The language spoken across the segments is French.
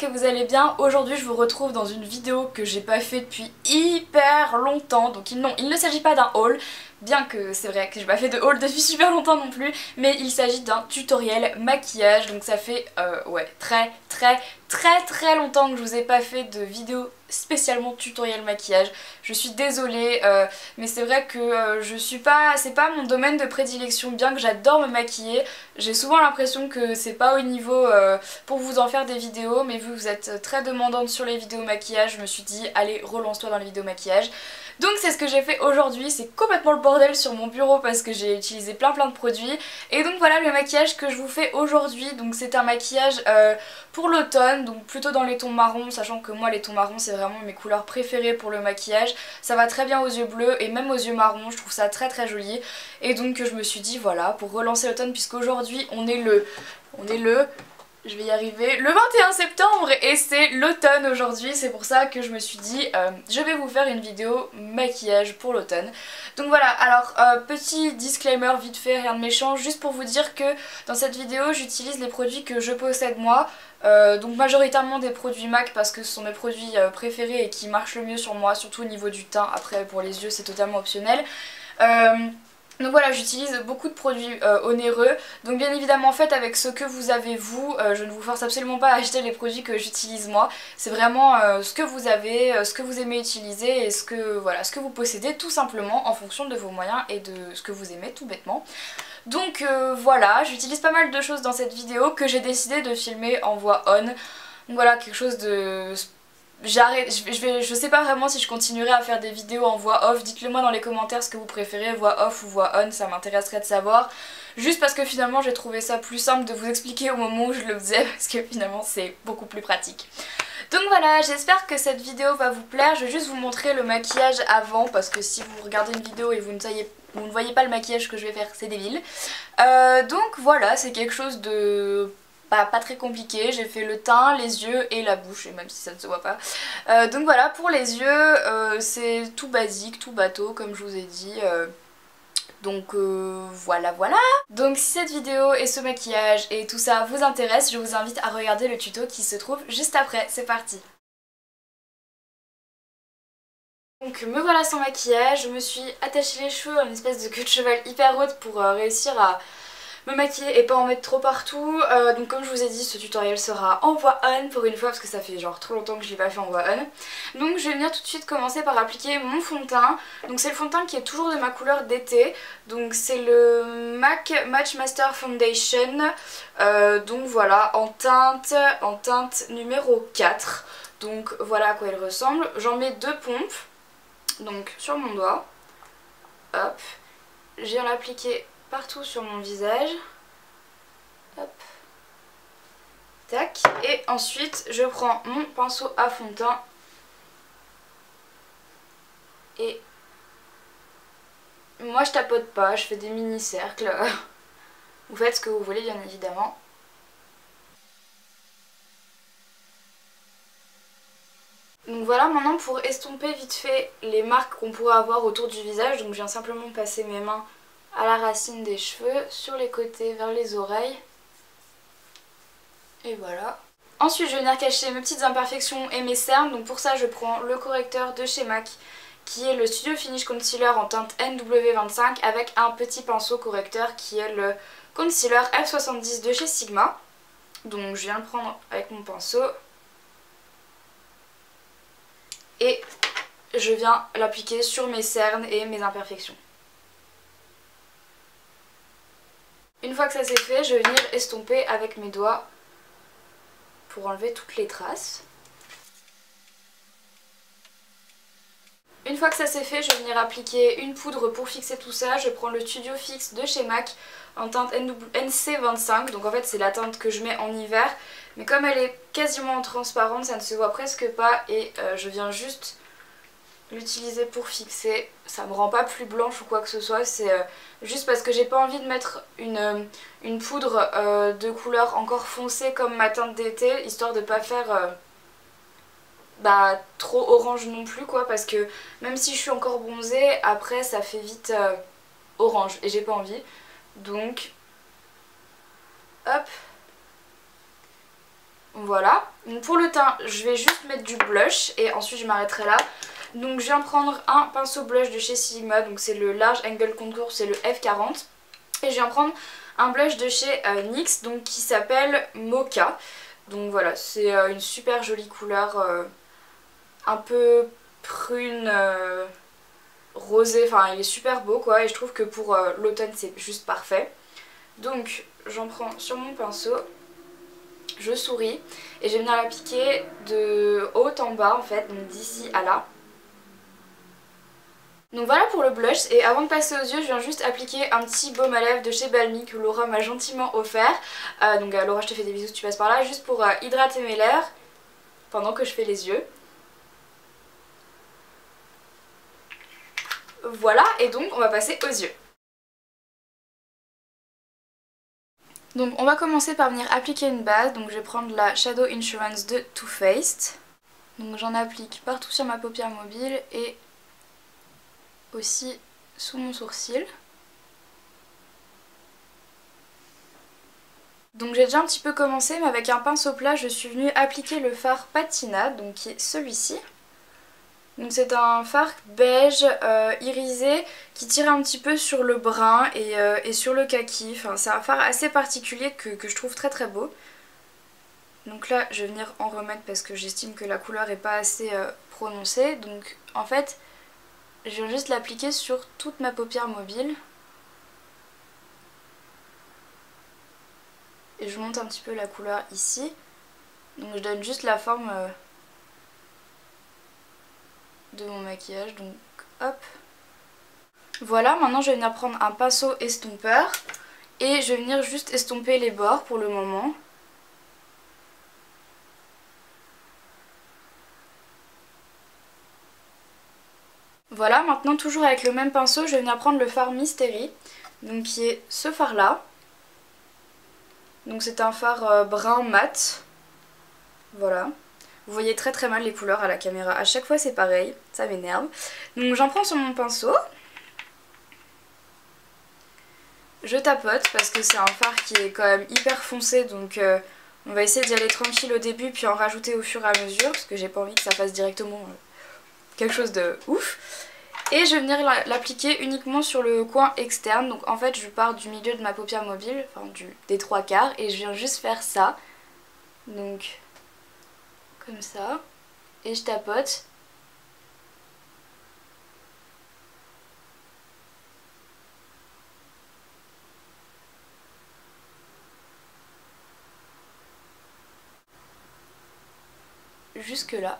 que vous allez bien. Aujourd'hui je vous retrouve dans une vidéo que j'ai pas fait depuis hyper longtemps. Donc non, il ne s'agit pas d'un haul, bien que c'est vrai que j'ai pas fait de haul depuis super longtemps non plus, mais il s'agit d'un tutoriel maquillage. Donc ça fait ouais très longtemps que je vous ai pas fait de vidéo spécialement tutoriel maquillage. Je suis désolée, mais c'est vrai que je suis pas, c'est pas mon domaine de prédilection, bien que j'adore me maquiller. J'ai souvent l'impression que c'est pas au niveau pour vous en faire des vidéos, mais vu que vous êtes très demandante sur les vidéos maquillage, je me suis dit allez, relance-toi dans les vidéos maquillage. Donc c'est ce que j'ai fait aujourd'hui. C'est complètement le bordel sur mon bureau parce que j'ai utilisé plein de produits. Et donc voilà le maquillage que je vous fais aujourd'hui. Donc c'est un maquillage pour l'automne, donc plutôt dans les tons marrons, sachant que moi les tons marrons c'est vraiment mes couleurs préférées pour le maquillage. Ça va très bien aux yeux bleus et même aux yeux marrons, je trouve ça très joli. Et donc je me suis dit voilà, pour relancer l'automne, puisqu'aujourd'hui on est le... Je vais y arriver, le 21 septembre et c'est l'automne aujourd'hui, c'est pour ça que je me suis dit je vais vous faire une vidéo maquillage pour l'automne. Donc voilà, alors petit disclaimer vite fait, rien de méchant, juste pour vous dire que dans cette vidéo j'utilise les produits que je possède moi, donc majoritairement des produits MAC parce que ce sont mes produits préférés et qui marchent le mieux sur moi, surtout au niveau du teint. Après pour les yeux c'est totalement optionnel. Donc voilà, j'utilise beaucoup de produits onéreux, donc bien évidemment faites avec ce que vous avez vous, je ne vous force absolument pas à acheter les produits que j'utilise moi, c'est vraiment ce que vous avez, ce que vous aimez utiliser et ce que, voilà, ce que vous possédez tout simplement en fonction de vos moyens et de ce que vous aimez tout bêtement. Donc voilà, j'utilise pas mal de choses dans cette vidéo que j'ai décidé de filmer en voix on, donc voilà, quelque chose de... J'arrête, je sais pas vraiment si je continuerai à faire des vidéos en voix off, dites-le moi dans les commentaires ce que vous préférez, voix off ou voix on, ça m'intéresserait de savoir. Juste parce que finalement j'ai trouvé ça plus simple de vous expliquer au moment où je le faisais, parce que finalement c'est beaucoup plus pratique. Donc voilà, j'espère que cette vidéo va vous plaire, je vais juste vous montrer le maquillage avant, parce que si vous regardez une vidéo et vous ne voyez pas le maquillage que je vais faire, c'est débile. Donc voilà, c'est quelque chose de... pas très compliqué, j'ai fait le teint, les yeux et la bouche, et même si ça ne se voit pas. Donc voilà, pour les yeux, c'est tout basique, tout bateau, comme je vous ai dit. Donc voilà. Donc si cette vidéo et ce maquillage et tout ça vous intéresse, je vous invite à regarder le tuto qui se trouve juste après. C'est parti! Donc me voilà sans maquillage, je me suis attaché les cheveux en une espèce de queue de cheval hyper haute pour réussir à me maquiller et pas en mettre trop partout. Donc comme je vous ai dit, ce tutoriel sera en voix on pour une fois parce que ça fait genre trop longtemps que je l'ai pas fait en voix on. Donc je vais venir tout de suite commencer par appliquer mon fond de teint. Donc c'est le fond de teint qui est toujours de ma couleur d'été. Donc c'est le MAC Match Master Foundation. Donc voilà, en teinte numéro 4. Donc voilà à quoi il ressemble. J'en mets 2 pompes. Donc sur mon doigt. Hop. Je viens l'appliquer partout sur mon visage. Hop. Tac. Et ensuite, je prends mon pinceau à fond de teint. Et moi, je tapote pas, je fais des mini-cercles. Vous faites ce que vous voulez, bien évidemment. Donc voilà, maintenant pour estomper vite fait les marques qu'on pourrait avoir autour du visage. Donc je viens simplement passer mes mains à la racine des cheveux, sur les côtés, vers les oreilles. Et voilà. Ensuite je vais venir cacher mes petites imperfections et mes cernes. Donc pour ça je prends le correcteur de chez MAC qui est le Studio Finish Concealer en teinte NW25 avec un petit pinceau correcteur qui est le Concealer F70 de chez Sigma. Donc je viens le prendre avec mon pinceau. Et je viens l'appliquer sur mes cernes et mes imperfections. Une fois que ça c'est fait, je vais venir estomper avec mes doigts pour enlever toutes les traces. Une fois que ça c'est fait, je vais venir appliquer une poudre pour fixer tout ça. Je prends le Studio Fix de chez MAC en teinte NC25. Donc en fait c'est la teinte que je mets en hiver. Mais comme elle est quasiment transparente, ça ne se voit presque pas. Et je viens juste l'utiliser pour fixer. Ça me rend pas plus blanche ou quoi que ce soit. C'est juste parce que j'ai pas envie de mettre une poudre de couleur encore foncée comme ma teinte d'été. Histoire de pas faire... trop orange non plus quoi, parce que même si je suis encore bronzée, après ça fait vite orange et j'ai pas envie. Donc hop, Voilà. Donc pour le teint, je vais juste mettre du blush et ensuite je m'arrêterai là. Donc je viens prendre un pinceau blush de chez Sigma, donc c'est le Large Angle Contour, c'est le F40. Et je viens prendre un blush de chez NYX, donc qui s'appelle Mocha. Donc voilà, c'est une super jolie couleur, un peu prune, rosée, enfin il est super beau quoi, et je trouve que pour l'automne c'est juste parfait. Donc j'en prends sur mon pinceau, je souris, et je vais venir l'appliquer de haut en bas en fait, donc d'ici à là. Donc voilà pour le blush, et avant de passer aux yeux je viens juste appliquer un petit baume à lèvres de chez Balmy que Laura m'a gentiment offert. Donc Laura, je te fais des bisous si tu passes par là, juste pour hydrater mes lèvres pendant que je fais les yeux. Voilà, et donc on va passer aux yeux. Donc on va commencer par venir appliquer une base, donc je vais prendre la Shadow Insurance de Too Faced. Donc j'en applique partout sur ma paupière mobile et aussi sous mon sourcil. Donc j'ai déjà un petit peu commencé, mais avec un pinceau plat je suis venue appliquer le fard Patina, donc qui est celui-ci. Donc c'est un fard beige irisé qui tire un petit peu sur le brun et sur le kaki. Enfin, c'est un fard assez particulier que je trouve très très beau. Donc là je vais venir en remettre parce que j'estime que la couleur n'est pas assez prononcée. Donc en fait je viens juste l'appliquer sur toute ma paupière mobile. Et je monte un petit peu la couleur ici. Donc je donne juste la forme de mon maquillage. Donc hop. Voilà, maintenant je vais venir prendre un pinceau estompeur. Et je vais venir juste estomper les bords pour le moment. Voilà, maintenant toujours avec le même pinceau, je vais venir prendre le fard Mystery. Donc qui est ce fard là. Donc c'est un fard brun mat. Voilà. Vous voyez très très mal les couleurs à la caméra. À chaque fois c'est pareil. Ça m'énerve. Donc j'en prends sur mon pinceau. Je tapote parce que c'est un fard qui est quand même hyper foncé. Donc on va essayer d'y aller tranquille au début puis en rajouter au fur et à mesure. Parce que j'ai pas envie que ça fasse directement quelque chose de ouf. Et je vais venir l'appliquer uniquement sur le coin externe. Donc en fait je pars du milieu de ma paupière mobile, enfin des trois quarts, et je viens juste faire ça. Donc comme ça. Et je tapote. Jusque là.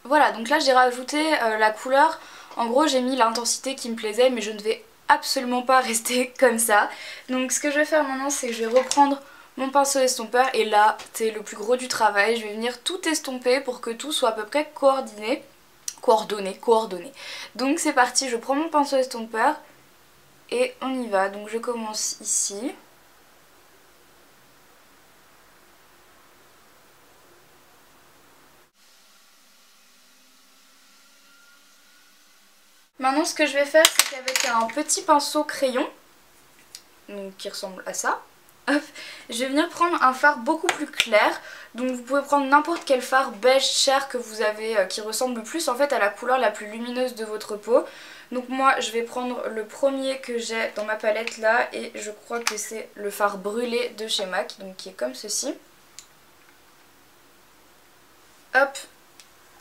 Voilà, donc là j'ai rajouté la couleur. En gros j'ai mis l'intensité qui me plaisait, mais je ne vais absolument pas rester comme ça. Donc ce que je vais faire maintenant, c'est que je vais reprendre mon pinceau estompeur, et là c'est le plus gros du travail. Je vais venir tout estomper pour que tout soit à peu près coordonné. Donc c'est parti, je prends mon pinceau estompeur et on y va. Donc je commence ici. Maintenant ce que je vais faire, c'est qu'avec un petit pinceau crayon, donc qui ressemble à ça, hop, je vais venir prendre un fard beaucoup plus clair. Donc vous pouvez prendre n'importe quel fard beige cher que vous avez, qui ressemble le plus en fait à la couleur la plus lumineuse de votre peau. Donc moi je vais prendre le premier que j'ai dans ma palette là, et je crois que c'est le fard brûlé de chez MAC, donc qui est comme ceci. Hop,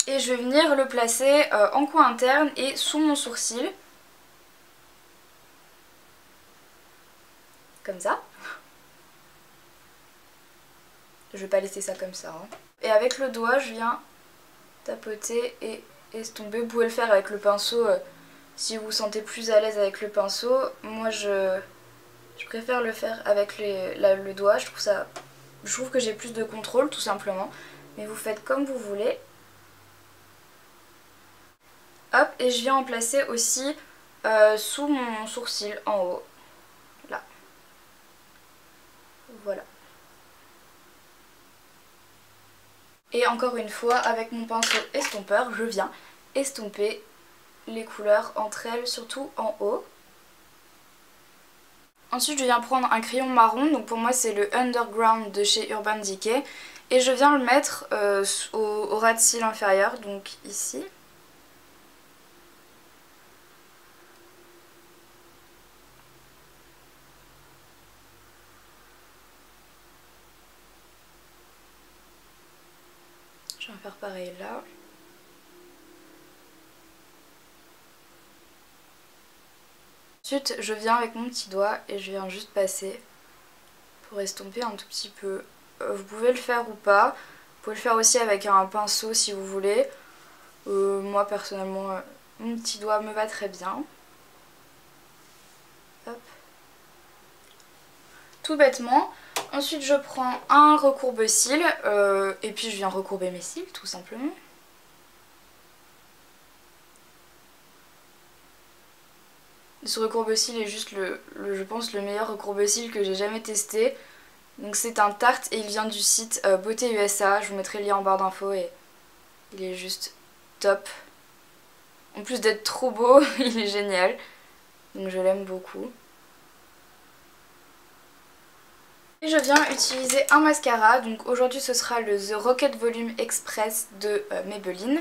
et je vais venir le placer en coin interne et sous mon sourcil. Comme ça. Je vais pas laisser ça comme ça. Hein. Et avec le doigt, je viens tapoter et estomper. Vous pouvez le faire avec le pinceau si vous vous sentez plus à l'aise avec le pinceau. Moi, je préfère le faire avec le doigt. Je trouve que j'ai plus de contrôle, tout simplement. Mais vous faites comme vous voulez. Hop, et je viens en placer aussi sous mon sourcil en haut. voilà. Et encore une fois, avec mon pinceau estompeur, je viens estomper les couleurs entre elles, surtout en haut. Ensuite je viens prendre un crayon marron, donc pour moi c'est le Underground de chez Urban Decay. Et je viens le mettre au ras de cils inférieur, donc ici. Je vais faire pareil là. Ensuite je viens avec mon petit doigt et je viens juste passer pour estomper un tout petit peu. Vous pouvez le faire ou pas, vous pouvez le faire aussi avec un pinceau si vous voulez. Moi personnellement mon petit doigt me va très bien. Hop. Tout bêtement. Ensuite je prends un recourbe-cils et puis je viens recourber mes cils tout simplement. Ce recourbe-cils est juste je pense le meilleur recourbe-cils que j'ai jamais testé. Donc c'est un Tarte et il vient du site Beauté USA, je vous mettrai le lien en barre d'infos et il est juste top. En plus d'être trop beau, il est génial. Donc je l'aime beaucoup. Et je viens utiliser un mascara, donc aujourd'hui ce sera le The Rocket Volume Express de Maybelline.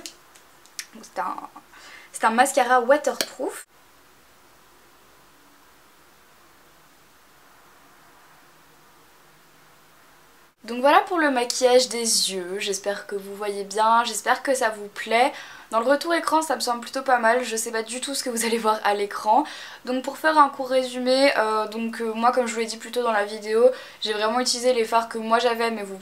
C'est un mascara waterproof. Donc voilà pour le maquillage des yeux, j'espère que vous voyez bien, j'espère que ça vous plaît. Dans le retour écran ça me semble plutôt pas mal, je sais pas du tout ce que vous allez voir à l'écran. Donc pour faire un court résumé, moi comme je vous l'ai dit plus tôt dans la vidéo, j'ai vraiment utilisé les fards que moi j'avais, mais vous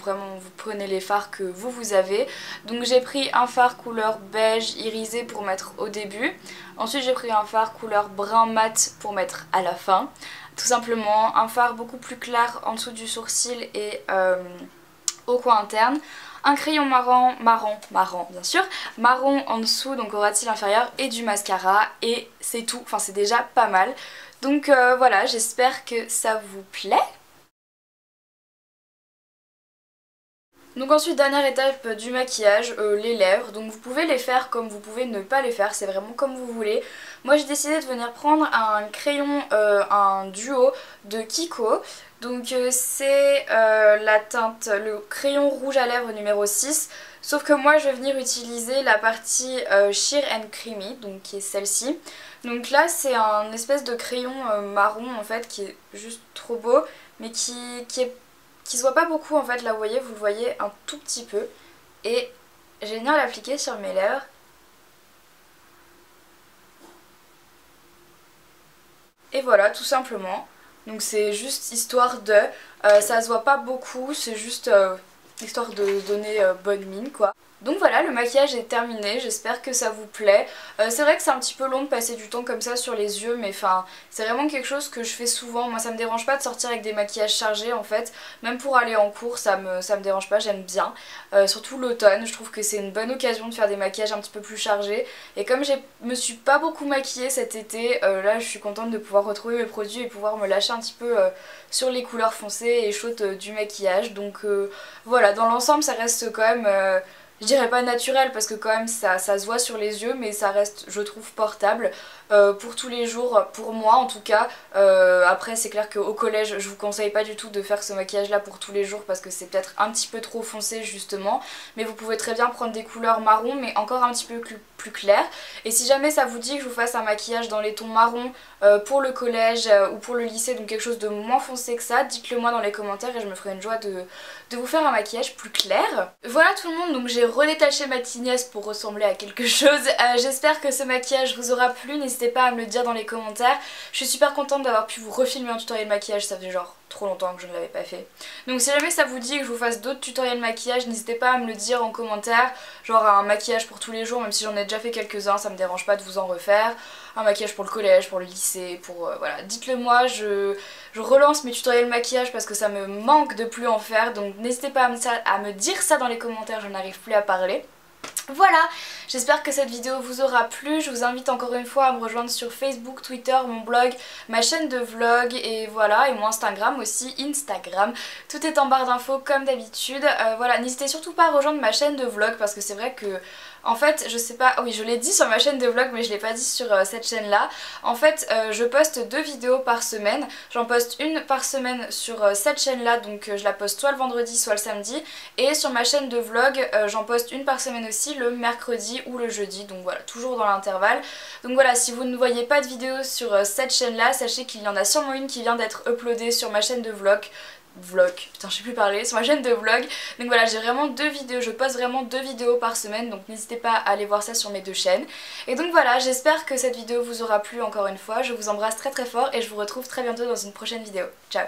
prenez les fards que vous avez. Donc j'ai pris un fard couleur beige irisé pour mettre au début, ensuite j'ai pris un fard couleur brun mat pour mettre à la fin. Tout simplement un fard beaucoup plus clair en dessous du sourcil et au coin interne. Un crayon marron bien sûr, marron en dessous, donc au ras de cils inférieur, et du mascara, et c'est tout, enfin c'est déjà pas mal. Donc voilà, j'espère que ça vous plaît. Donc ensuite dernière étape du maquillage, les lèvres. Donc vous pouvez les faire comme vous pouvez ne pas les faire, c'est vraiment comme vous voulez. Moi j'ai décidé de venir prendre un crayon, un duo de Kiko. Donc c'est la teinte, le crayon rouge à lèvres numéro 6. Sauf que moi je vais venir utiliser la partie Sheer and Creamy, donc qui est celle-ci. Donc là c'est un espèce de crayon marron en fait qui est juste trop beau, mais qui se voit pas beaucoup en fait, là vous voyez, vous le voyez un tout petit peu. Et je vais venir l'appliquer sur mes lèvres. Et voilà, tout simplement. Donc c'est juste histoire de... ça se voit pas beaucoup, c'est juste histoire de donner bonne mine quoi. Donc voilà, le maquillage est terminé, j'espère que ça vous plaît. C'est vrai que c'est un petit peu long de passer du temps comme ça sur les yeux, mais enfin c'est vraiment quelque chose que je fais souvent. Moi ça me dérange pas de sortir avec des maquillages chargés en fait, même pour aller en cours ça me dérange pas, j'aime bien. Surtout l'automne, je trouve que c'est une bonne occasion de faire des maquillages un petit peu plus chargés. Et comme je me suis pas beaucoup maquillée cet été, là je suis contente de pouvoir retrouver mes produits et pouvoir me lâcher un petit peu sur les couleurs foncées et chaudes du maquillage. Donc voilà, dans l'ensemble ça reste quand même... je dirais pas naturel parce que quand même ça se voit sur les yeux, mais ça reste je trouve portable pour tous les jours, pour moi en tout cas. Après c'est clair qu'au collège je vous conseille pas du tout de faire ce maquillage là pour tous les jours parce que c'est peut-être un petit peu trop foncé justement. Mais vous pouvez très bien prendre des couleurs marron mais encore un petit peu plus claires. Et si jamais ça vous dit que je vous fasse un maquillage dans les tons marron pour le collège ou pour le lycée, donc quelque chose de moins foncé que ça, dites-le moi dans les commentaires et je me ferai une joie de vous faire un maquillage plus clair. Voilà tout le monde, donc j'ai redétaché ma tignasse pour ressembler à quelque chose. J'espère que ce maquillage vous aura plu, n'hésitez pas à me le dire dans les commentaires. Je suis super contente d'avoir pu vous refilmer un tutoriel maquillage, ça fait genre trop longtemps que je ne l'avais pas fait. Donc si jamais ça vous dit que je vous fasse d'autres tutoriels maquillage, n'hésitez pas à me le dire en commentaire. Genre un maquillage pour tous les jours, même si j'en ai déjà fait quelques-uns, ça me dérange pas de vous en refaire. Un maquillage pour le collège, pour le lycée, pour... voilà, dites-le moi, je relance mes tutoriels maquillage parce que ça me manque de plus en faire. Donc n'hésitez pas à me dire ça dans les commentaires, je n'arrive plus à parler. Voilà, j'espère que cette vidéo vous aura plu, je vous invite encore une fois à me rejoindre sur Facebook, Twitter, mon blog, ma chaîne de vlog et voilà, et mon Instagram aussi, Instagram. Tout est en barre d'infos comme d'habitude. Voilà, n'hésitez surtout pas à rejoindre ma chaîne de vlog parce que c'est vrai que... En fait, je sais pas, oui je l'ai dit sur ma chaîne de vlog mais je l'ai pas dit sur cette chaîne là. En fait, je poste 2 vidéos par semaine. J'en poste une par semaine sur cette chaîne là, donc je la poste soit le vendredi soit le samedi. Et sur ma chaîne de vlog, j'en poste une par semaine aussi, le mercredi ou le jeudi. Donc voilà, toujours dans l'intervalle. Donc voilà, si vous ne voyez pas de vidéo sur cette chaîne là, sachez qu'il y en a sûrement une qui vient d'être uploadée sur ma chaîne de putain je sais plus parler, sur ma chaîne de vlog. Donc voilà, j'ai vraiment 2 vidéos, je poste vraiment 2 vidéos par semaine, donc n'hésitez pas à aller voir ça sur mes 2 chaînes. Et donc voilà, j'espère que cette vidéo vous aura plu encore une fois, je vous embrasse très très fort et je vous retrouve très bientôt dans une prochaine vidéo. Ciao.